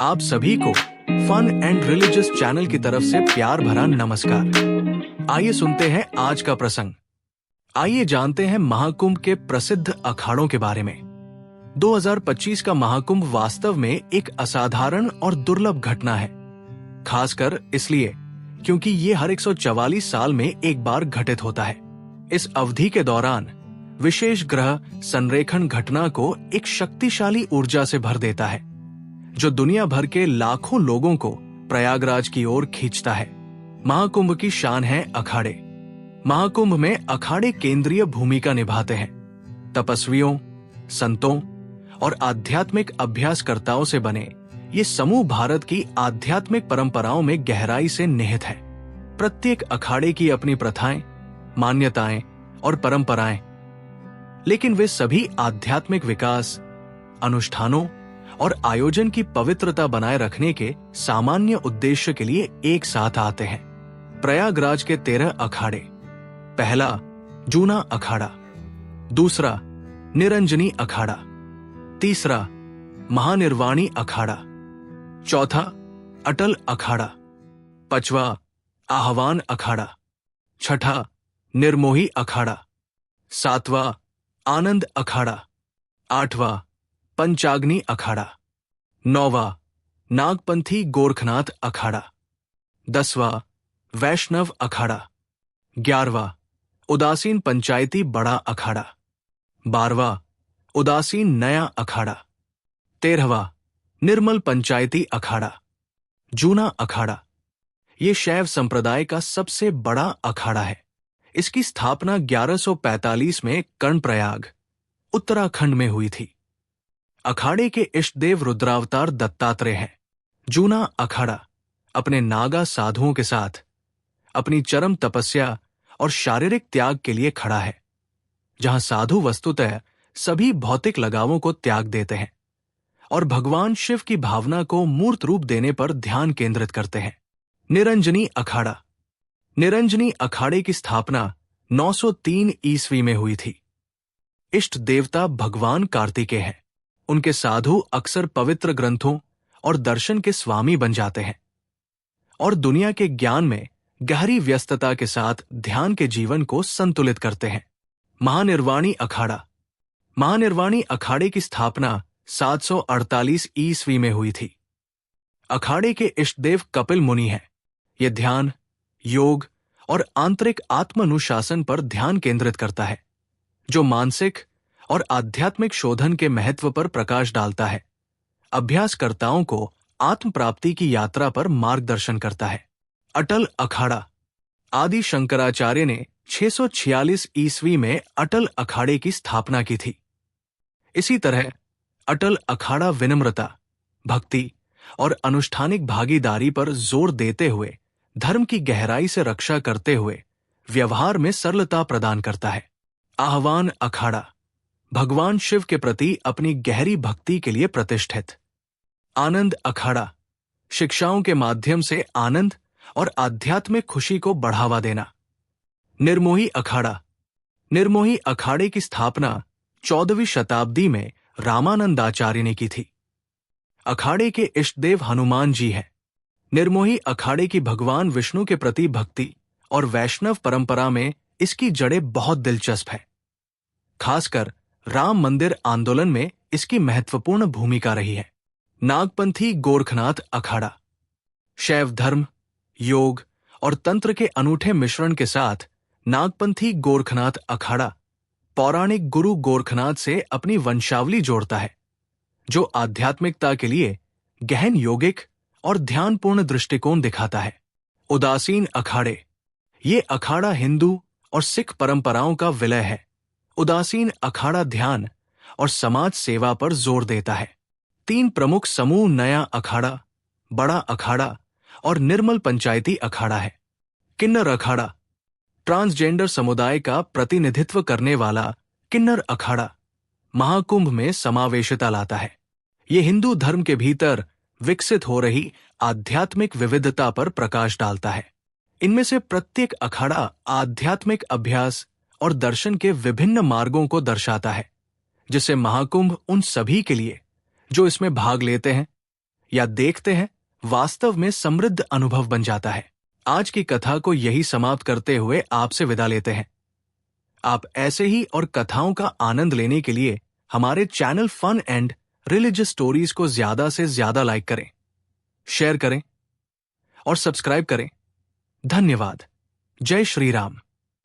आप सभी को फन एंड रिलीजियस चैनल की तरफ से प्यार भरा नमस्कार। आइए सुनते हैं आज का प्रसंग। आइए जानते हैं महाकुंभ के प्रसिद्ध अखाड़ों के बारे में। 2025 का महाकुंभ वास्तव में एक असाधारण और दुर्लभ घटना है, खासकर इसलिए क्योंकि ये हर 144 साल में एक बार घटित होता है। इस अवधि के दौरान विशेष ग्रह संरेखण घटना को एक शक्तिशाली ऊर्जा से भर देता है, जो दुनिया भर के लाखों लोगों को प्रयागराज की ओर खींचता है। महाकुंभ की शान है अखाड़े। महाकुंभ में अखाड़े केंद्रीय भूमिका निभाते हैं। तपस्वियों, संतों और आध्यात्मिक अभ्यासकर्ताओं से बने ये समूह भारत की आध्यात्मिक परंपराओं में गहराई से निहित है। प्रत्येक अखाड़े की अपनी प्रथाएं, मान्यताएं और परंपराएं, लेकिन वे सभी आध्यात्मिक विकास, अनुष्ठानों और आयोजन की पवित्रता बनाए रखने के सामान्य उद्देश्य के लिए एक साथ आते हैं। प्रयागराज के 13 अखाड़े। पहला, जूना अखाड़ा। दूसरा, निरंजनी अखाड़ा। तीसरा, महानिर्वाणी अखाड़ा। चौथा, अटल अखाड़ा। पांचवा, आह्वान अखाड़ा। छठा, निर्मोही अखाड़ा। सातवां, आनंद अखाड़ा। आठवां, पंचाग्नि अखाड़ा। नौवां, नागपंथी गोरखनाथ अखाड़ा। 10वां, वैष्णव अखाड़ा। 11वां, उदासीन पंचायती बड़ा अखाड़ा। 12वां, उदासीन नया अखाड़ा। 13वां, निर्मल पंचायती अखाड़ा। जूना अखाड़ा ये शैव संप्रदाय का सबसे बड़ा अखाड़ा है। इसकी स्थापना 1145 में कर्णप्रयाग, उत्तराखंड में हुई थी। अखाड़े के इष्टदेव रुद्रावतार दत्तात्रेय हैं। जूना अखाड़ा अपने नागा साधुओं के साथ अपनी चरम तपस्या और शारीरिक त्याग के लिए खड़ा है, जहां साधु वस्तुतः सभी भौतिक लगावों को त्याग देते हैं और भगवान शिव की भावना को मूर्त रूप देने पर ध्यान केंद्रित करते हैं। निरंजनी अखाड़ा। निरंजनी अखाड़े की स्थापना 903 ईस्वी में हुई थी। इष्ट देवता भगवान कार्तिकेय हैं। उनके साधु अक्सर पवित्र ग्रंथों और दर्शन के स्वामी बन जाते हैं और दुनिया के ज्ञान में गहरी व्यस्तता के साथ ध्यान के जीवन को संतुलित करते हैं। महानिर्वाणी अखाड़ा। महानिर्वाणी अखाड़े की स्थापना 748 ईस्वी में हुई थी। अखाड़े के इष्टदेव कपिल मुनि हैं। यह ध्यान, योग और आंतरिक आत्मानुशासन पर ध्यान केंद्रित करता है, जो मानसिक और आध्यात्मिक शोधन के महत्व पर प्रकाश डालता है। अभ्यासकर्ताओं को आत्म प्राप्ति की यात्रा पर मार्गदर्शन करता है। अटल अखाड़ा। आदि शंकराचार्य ने 646 ईस्वी में अटल अखाड़े की स्थापना की थी। इसी तरह अटल अखाड़ा विनम्रता, भक्ति और अनुष्ठानिक भागीदारी पर जोर देते हुए धर्म की गहराई से रक्षा करते हुए व्यवहार में सरलता प्रदान करता है। आह्वान अखाड़ा भगवान शिव के प्रति अपनी गहरी भक्ति के लिए प्रतिष्ठित। आनंद अखाड़ा शिक्षाओं के माध्यम से आनंद और आध्यात्मिक खुशी को बढ़ावा देना। निर्मोही अखाड़ा। निर्मोही अखाड़े की स्थापना 14वीं शताब्दी में रामानंदाचार्य ने की थी। अखाड़े के इष्टदेव हनुमान जी हैं। निर्मोही अखाड़े की भगवान विष्णु के प्रति भक्ति और वैष्णव परंपरा में इसकी जड़ें बहुत दिलचस्प है। खासकर राम मंदिर आंदोलन में इसकी महत्वपूर्ण भूमिका रही है। नागपंथी गोरखनाथ अखाड़ा शैव धर्म, योग और तंत्र के अनूठे मिश्रण के साथ नागपंथी गोरखनाथ अखाड़ा पौराणिक गुरु गोरखनाथ से अपनी वंशावली जोड़ता है, जो आध्यात्मिकता के लिए गहन योगिक और ध्यानपूर्ण दृष्टिकोण दिखाता है। उदासीन अखाड़े। ये अखाड़ा हिंदू और सिख परंपराओं का विलय है। उदासीन अखाड़ा ध्यान और समाज सेवा पर जोर देता है। 3 प्रमुख समूह नया अखाड़ा, बड़ा अखाड़ा और निर्मल पंचायती अखाड़ा है। किन्नर अखाड़ा ट्रांसजेंडर समुदाय का प्रतिनिधित्व करने वाला किन्नर अखाड़ा महाकुंभ में समावेशिता लाता है। ये हिंदू धर्म के भीतर विकसित हो रही आध्यात्मिक विविधता पर प्रकाश डालता है। इनमें से प्रत्येक अखाड़ा आध्यात्मिक अभ्यास और दर्शन के विभिन्न मार्गों को दर्शाता है, जिससे महाकुंभ उन सभी के लिए जो इसमें भाग लेते हैं या देखते हैं वास्तव में समृद्ध अनुभव बन जाता है। आज की कथा को यही समाप्त करते हुए आपसे विदा लेते हैं। आप ऐसे ही और कथाओं का आनंद लेने के लिए हमारे channel fun and religious stories को ज्यादा से ज्यादा लाइक करें, शेयर करें और सब्सक्राइब करें। धन्यवाद। जय श्री राम।